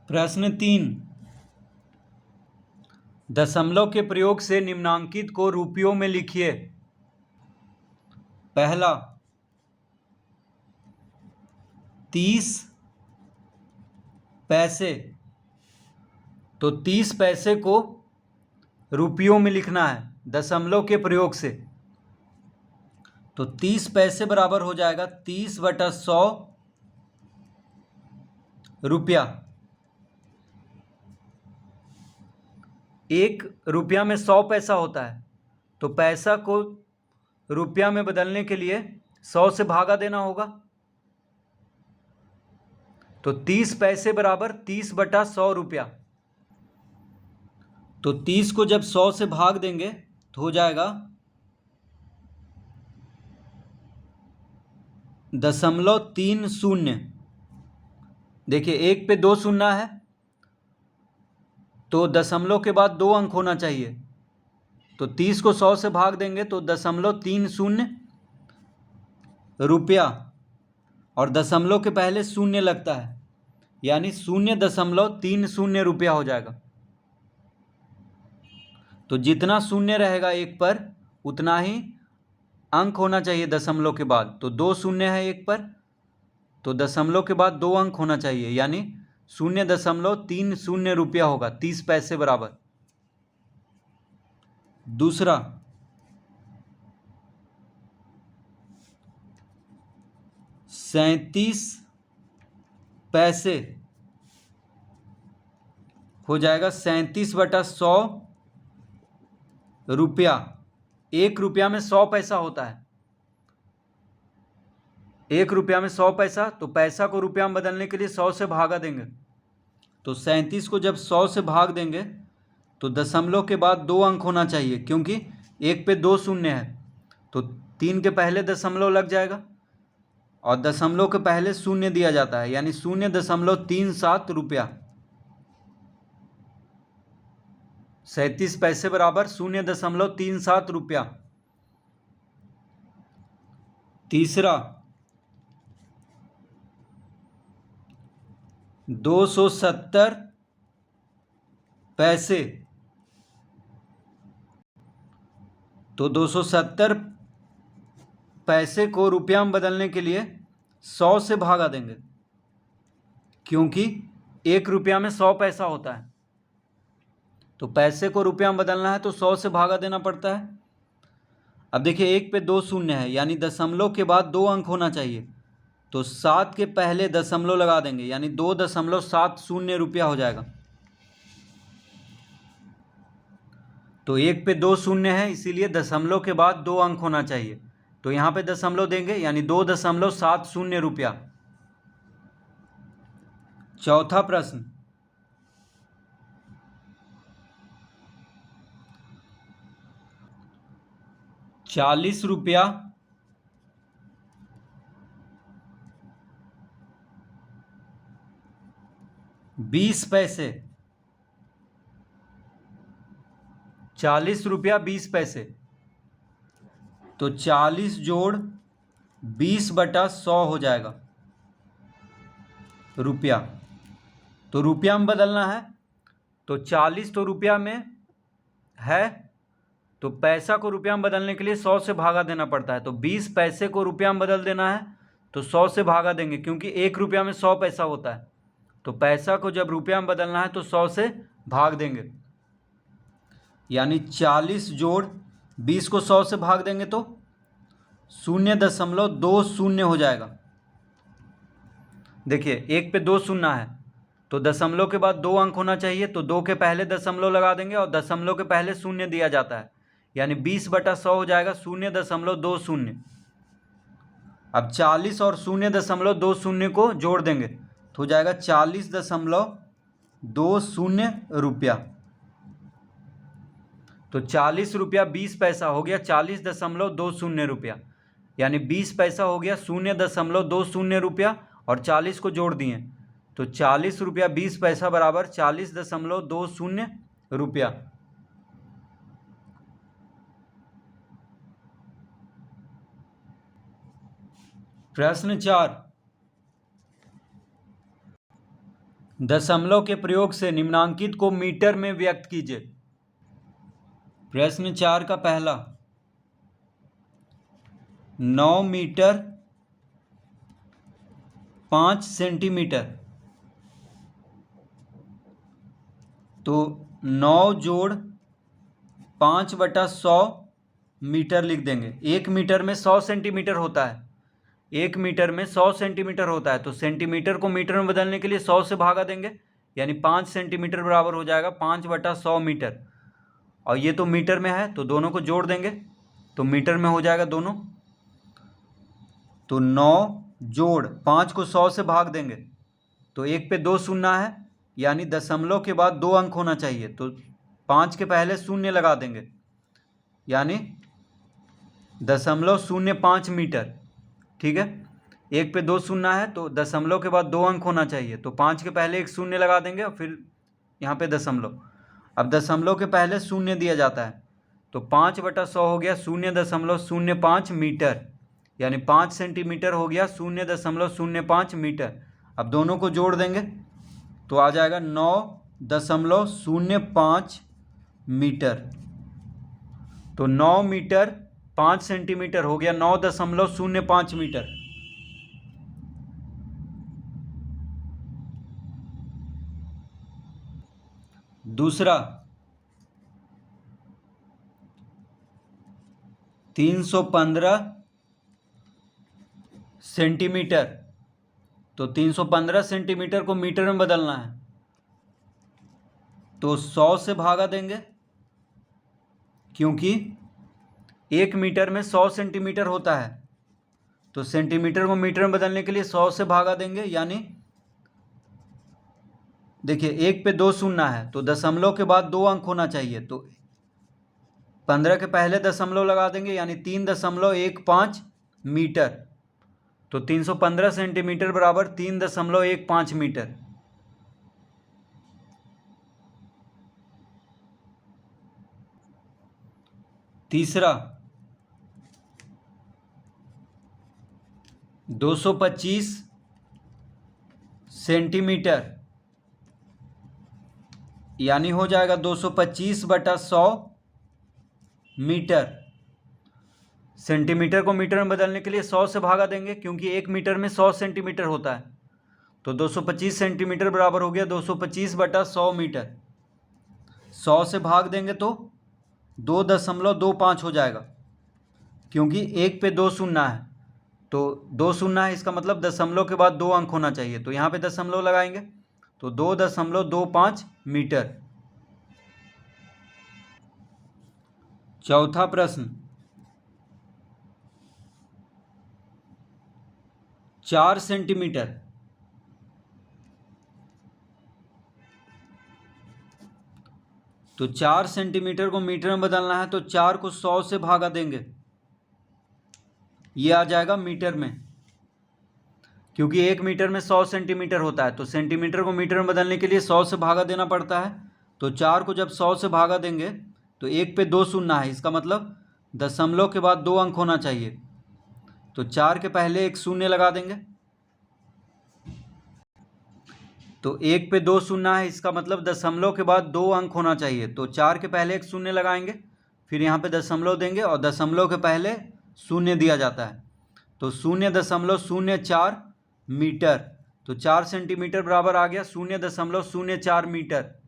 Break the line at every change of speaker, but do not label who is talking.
प्रश्न 3, दशमलव के प्रयोग से निम्नांकित को रुपयों में लिखिए। पहला 30 पैसे, तो 30 पैसे को रुपयों में लिखना है दशमलव के प्रयोग से। तो 30 पैसे बराबर हो जाएगा 30/100 रुपया। 1 रुपया में 100 पैसा होता है, तो पैसा को रुपया में बदलने के लिए 100 से भागा देना होगा। तो 30 पैसे बराबर 30/100 रुपया। तो 30 को जब 100 से भाग देंगे तो हो जाएगा 0.30। देखिए 1 पे 2 शून्य है, तो दशमलव के बाद 2 अंक होना चाहिए। तो 30 को 100 से भाग देंगे तो 0.30 रुपया, और दशमलव के पहले शून्य लगता है, यानी 0.30 रुपया हो जाएगा। तो जितना शून्य रहेगा 1 पर उतना ही अंक होना चाहिए दशमलव के बाद। तो 2 शून्य है 1 पर, तो दशमलव के बाद 2 अंक होना चाहिए, यानी 0.30 रुपया होगा 30 पैसे बराबर। दूसरा 37 पैसे हो जाएगा 37/100 रुपया। 1 रुपया में 100 पैसा होता है। 1 रुपया में 100 पैसा, तो पैसा को रुपया में बदलने के लिए 100 से भागा देंगे। तो 37 को जब 100 से भाग देंगे तो दशमलव के बाद 2 अंक होना चाहिए, क्योंकि 1 पे 2 शून्य है, तो 3 के पहले दशमलव लग जाएगा, और दशमलव के पहले शून्य दिया जाता है, यानी 0.37 रुपया। 37 पैसे बराबर 0.37 रुपया। तीसरा 270 पैसे, तो 270 पैसे को रुपया में बदलने के लिए 100 से भागा देंगे, क्योंकि 1 रुपया में 100 पैसा होता है। तो पैसे को रुपया में बदलना है तो 100 से भागा देना पड़ता है। अब देखिए 1 पे 2 शून्य है, यानी दशमलव के बाद 2 अंक होना चाहिए, तो 7 के पहले दशमलव लगा देंगे, यानी 2.70 रुपया हो जाएगा। तो 1 पे 2 शून्य है, इसीलिए दशमलव के बाद 2 अंक होना चाहिए, तो यहाँ पे दशमलव देंगे, यानी 2.70 रुपया। चौथा प्रश्न 40 रुपया 20 पैसे। 40 रुपया 20 पैसे, तो 40 जोड़ 20/100 हो जाएगा रुपया। तो रुपया में बदलना है, तो 40 तो रुपया में है, तो पैसा को रुपया में बदलने के लिए 100 से भागा देना पड़ता है। तो 20 पैसे को रुपया में बदल देना है तो 100 से भागा देंगे, क्योंकि 1 रुपया में 100 पैसा होता है। तो पैसा को जब रुपया में बदलना है तो 100 से भाग देंगे, यानी 40 जोड़ 20 को 100 से भाग देंगे तो 0.20 हो जाएगा। देखिए 1 पे 2 शून्य है, तो दशमलव के बाद 2 अंक होना चाहिए, तो 2 के पहले दशमलव लगा देंगे, और दशमलव के पहले शून्य दिया जाता है, यानी 20/100 हो जाएगा 0.20। अब 40 और 0.20 को जोड़ देंगे तो हो जाएगा 40.20 रुपया। तो 40 रुपया 20 पैसा हो गया 40.20 रुपया, यानी 20 पैसा हो गया 0.20 रुपया, और 40 को जोड़ दिए तो 40 रुपया 20 पैसा बराबर 40.20 रुपया। प्रश्न 4 दशमलव के प्रयोग से निम्नांकित को मीटर में व्यक्त कीजिए। प्रश्न 4 का पहला, 9 मीटर 5 सेंटीमीटर, तो 9 जोड़ 5/100 मीटर लिख देंगे। 1 मीटर में 100 सेंटीमीटर होता है, 1 मीटर में 100 सेंटीमीटर होता है, तो सेंटीमीटर को मीटर में बदलने के लिए 100 से भागा देंगे, यानी 5 सेंटीमीटर बराबर हो जाएगा 5/100 मीटर। और ये तो मीटर में है, तो दोनों को जोड़ देंगे तो मीटर में हो जाएगा दोनों। तो 9 जोड़ 5 को 100 से भाग देंगे तो 1 पे 2 शून्य है, यानी दशमलव के बाद 2 अंक होना चाहिए, तो 5 के पहले शून्य लगा देंगे, यानी 0.05 मीटर। ठीक है, 1 पे 2 शून्य है तो दशमलव के बाद 2 अंक होना चाहिए, तो 5 के पहले एक शून्य लगा देंगे और फिर यहाँ पे दशमलव। अब दशमलव के पहले शून्य दिया जाता है, तो 5/100 हो गया 0.05 मीटर, यानी 5 सेंटीमीटर हो गया 0.05 मीटर। अब दोनों को जोड़ देंगे तो आ जाएगा 9.05 मीटर। तो 9 मीटर 5 सेंटीमीटर हो गया 9.05 मीटर। दूसरा, 315 सेंटीमीटर, तो 315 सेंटीमीटर को मीटर में बदलना है, तो 100 से भागा देंगे, क्योंकि 1 मीटर में 100 सेंटीमीटर होता है, तो सेंटीमीटर को मीटर में बदलने के लिए 100 से भागा देंगे, यानी देखिए 1 पे 2 शून्य है, तो दशमलव के बाद 2 अंक होना चाहिए, तो 15 के पहले दशमलव लगा देंगे, यानी 3.15 मीटर। तो 315 सेंटीमीटर बराबर 3.15 मीटर। तीसरा, 225 सेंटीमीटर, यानी हो जाएगा 225/100 मीटर। सेंटीमीटर को मीटर में बदलने के लिए 100 से भागा देंगे, क्योंकि 1 मीटर में 100 सेंटीमीटर होता है, तो 225 सेंटीमीटर बराबर हो गया 225/100 मीटर। 100 से भाग देंगे तो 2.25 हो जाएगा, क्योंकि 1 पे 2 शून्य है, तो 2 शून्य है, इसका मतलब दशमलव के बाद 2 अंक होना चाहिए, तो यहाँ पे दशमलव लगाएंगे तो 2.25 मीटर। चौथा प्रश्न, 4 सेंटीमीटर, तो 4 सेंटीमीटर को मीटर में बदलना है, तो 4 को 100 से भागा देंगे, ये आ जाएगा मीटर में, क्योंकि 1 मीटर में 100 सेंटीमीटर होता है, तो सेंटीमीटर को मीटर में बदलने के लिए 100 से भागा देना पड़ता है। तो 4 को जब 100 से भागा देंगे तो 1 पे 2 शून्य है, इसका मतलब दशमलव के बाद 2 अंक होना चाहिए, तो 4 के पहले एक शून्य लगा देंगे, तो 1 पे 2 शून्य है, इसका मतलब दशमलव के बाद 2 अंक होना चाहिए, तो 4 के पहले एक शून्य लगाएंगे, फिर यहाँ पे दशमलव देंगे, और दशमलव के पहले शून्य दिया जाता है, तो 0.04 मीटर। तो 4 सेंटीमीटर बराबर आ गया 0.04 मीटर।